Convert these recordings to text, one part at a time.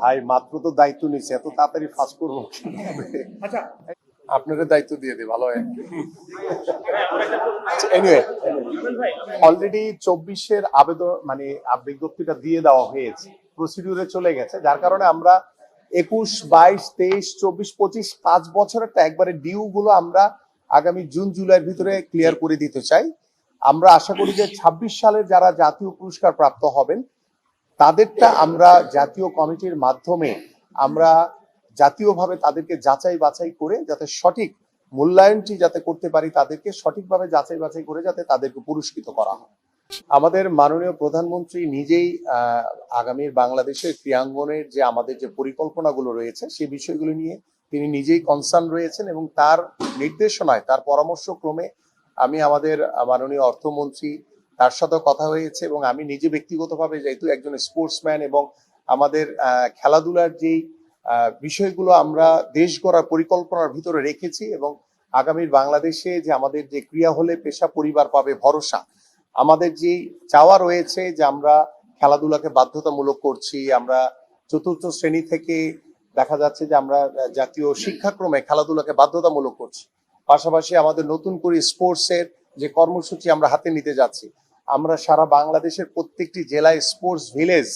ভাই মাত্র তো দায়িত্ব নিচ্ছে, এত তাড়াতাড়ি ফাঁস করবো আচ্ছা আপনাদের দায়িত্ব দিয়ে দিই, ভালো হয়। এনিওয়ে, অলরেডি 24-এর আবেদন মানে বিজ্ঞপ্তিটা দিয়ে দেওয়া হয়েছে, প্রসিডিউরে চলে গেছে, যার কারণে আমরা 21, 22, 23, 24, 25 5 বছরেরটা একবারে ডিউ গুলো আমরা আগামী জুন জুলাইয়ের ভিতরে ক্লিয়ার করে দিতে চাই। আমরা আশা করি যে 26 সালের যারা জাতীয় পুরস্কার প্রাপ্ত হবেন তাদেরটা আমরা জাতীয় কমিটির মাধ্যমে আমরা জাতীয়ভাবে তাদেরকে যাচাই বাছাই করে যাতে সঠিক মূল্যায়নটি যাতে করতে পারি, তাদেরকে সঠিকভাবে যাচাই বাছাই করে যাতে তাদেরকে পুরস্কৃত করা হয়। আমাদের মাননীয় প্রধানমন্ত্রী নিজেই আগামীর বাংলাদেশের ক্রীড়াঙ্গনের যে আমাদের যে পরিকল্পনাগুলো রয়েছে সেই বিষয়গুলো নিয়ে তিনি নিজেই কনসার্ন রয়েছেন এবং তার নির্দেশনায় তার পরামর্শ ক্রমে আমি আমাদের মাননীয় অর্থমন্ত্রী তার সাথে কথা হয়েছে এবং আমি নিজে ব্যক্তিগতভাবে যেহেতু একজন স্পোর্টসম্যান এবং আমাদের খেলাধুলার যেই বিষয়গুলো আমরা দেশ গড়ার পরিকল্পনার ভিতরে রেখেছি এবং আগামীর বাংলাদেশে যে আমাদের যে ক্রীড়া হলে পেশা পরিবার পাবে ভরসা, আমাদের যে চাওয়া রয়েছে যে আমরা খেলাধুলাকে বাধ্যতামূলক করছি, আমরা চতুর্থ শ্রেণী থেকে দেখা যাচ্ছে যে আমরা জাতীয় শিক্ষাক্রমে খেলাধুলাকে বাধ্যতামূলক করছি, পাশাপাশি আমাদের নতুন করে স্পোর্টসের যে কর্মসূচি আমরা হাতে নিতে যাচ্ছি, আমরা সারা বাংলাদেশের প্রত্যেকটি জেলায় স্পোর্টস ভিলেজ,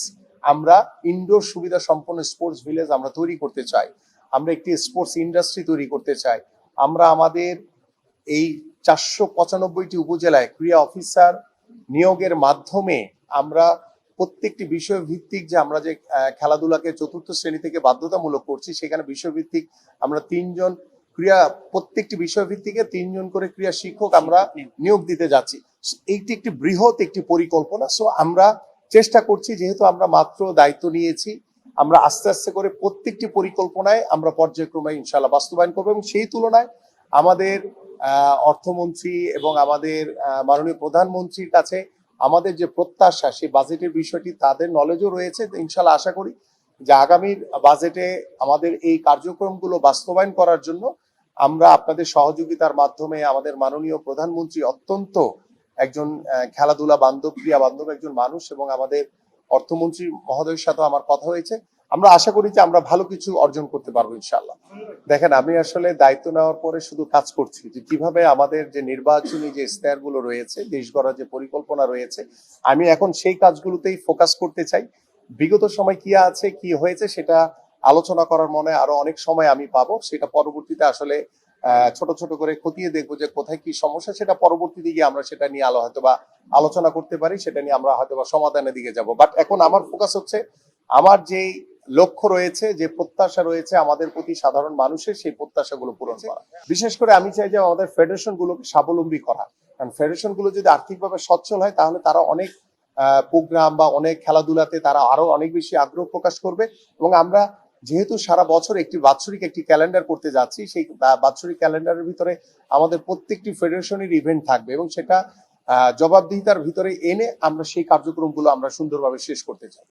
আমরা ইনডোর সুবিধা সম্পন্ন স্পোর্টস ভিলেজ আমরা তৈরি করতে চাই, আমরা একটি স্পোর্টস ইন্ডাস্ট্রি তৈরি করতে চাই, আমরা আমাদের এই 495টি উপজেলায় ক্রীড়া অফিসার নিয়োগের মাধ্যমে আমরা প্রত্যেকটি বিষয় ভিত্তিক যে আমরা যে খেলাধুলাকে চতুর্থ শ্রেণী থেকে বাধ্যতামূলক করছি সেখানে বিষয়ভিত্তিক আমরা 3 জন ক্রীড়া প্রত্যেকটি বিষয় ভিত্তিকে 3 জন করে ক্রীড়া শিক্ষক আমরা নিয়োগ দিতে যাচ্ছি। এইটি একটি বৃহৎ একটি পরিকল্পনা। সো আমরা চেষ্টা করছি, যেহেতু আমরা মাত্র দায়িত্ব নিয়েছি, আমরা আস্তে আস্তে করে প্রত্যেকটি পরিকল্পনায় আমরা পর্যায়ক্রমে ইনশাআল্লাহ বাস্তবায়ন করবো এবং সেই তুলনায় আমাদের অর্থমন্ত্রী এবং আমাদের মাননীয় প্রধানমন্ত্রীর কাছে আমাদের যে প্রত্যাশা সেই বাজেটের বিষয়টি তাদের নলেজও রয়েছে। ইনশাআল্লাহ আশা করি যে আগামীর বাজেটে আমাদের এই কার্যক্রমগুলো বাস্তবায়ন করার জন্য আমরা আপনাদের সহযোগিতার মাধ্যমে আমাদের মাননীয় প্রধানমন্ত্রী অত্যন্ত একজন খেলাধুলা বান্ধব ক্রীড়া বান্ধব একজন মানুষ এবং আমাদের অর্থমন্ত্রী মহোদয়ের সাথে আমার কথা হয়েছে, আমরা আশা করি যে আমরা ভালো কিছু অর্জন করতে পারবো ইনশাআল্লাহ। দেখেন, আমি আসলে দায়িত্ব নেওয়ার পরে শুধু কাজ করছি যে কিভাবে আমাদের যে নির্বাচনী যে ইস্তেহারগুলো রয়েছে, দেশ গড়ার যে পরিকল্পনা রয়েছে, আমি এখন সেই কাজগুলোতেই ফোকাস করতে চাই। বিগত সময় কি আছে কি হয়েছে সেটা আলোচনা করার মনে আরো অনেক সময় আমি পাবো, সেটা পরবর্তীতে আসলে ছোট ছোট করে খতিয়ে দেখবো যে কোথায় কি সমস্যা, সেটা পরবর্তীতে গিয়ে আমরা সেটা নিয়ে হয়তোবা আলোচনা করতে পারি, সেটা নিয়ে আমরা হয়তোবা সমাধানের দিকে যাব। বাট এখন আমার ফোকাস হচ্ছে আমার যে লক্ষ্য রয়েছে, যে প্রত্যাশা রয়েছে আমাদের প্রতি সাধারণ মানুষের, সেই প্রত্যাশাগুলো পূরণ করা। বিশেষ করে আমি চাই যে আমাদের ফেডারেশন গুলোকে স্বাবলম্বী করা, কারণ ফেডারেশন গুলো যদি আর্থিকভাবে সচ্ছল হয় তাহলে তারা অনেক প্রোগ্রাম বা অনেক খেলাধুলাতে তারা আরো অনেক বেশি আগ্রহ প্রকাশ করবে এবং আমরা যেহেতু সারা বছর একটি বাৎসরিক একটি ক্যালেন্ডার করতে যাচ্ছি, সেই বাৎসরিক ক্যালেন্ডারের ভিতরে আমাদের প্রত্যেকটি ফেডারেশনের ইভেন্ট থাকবে এবং সেটা জবাবদিহিতার ভিতরে এনে আমরা সেই কার্যক্রমগুলো আমরা সুন্দরভাবে শেষ করতে চাই।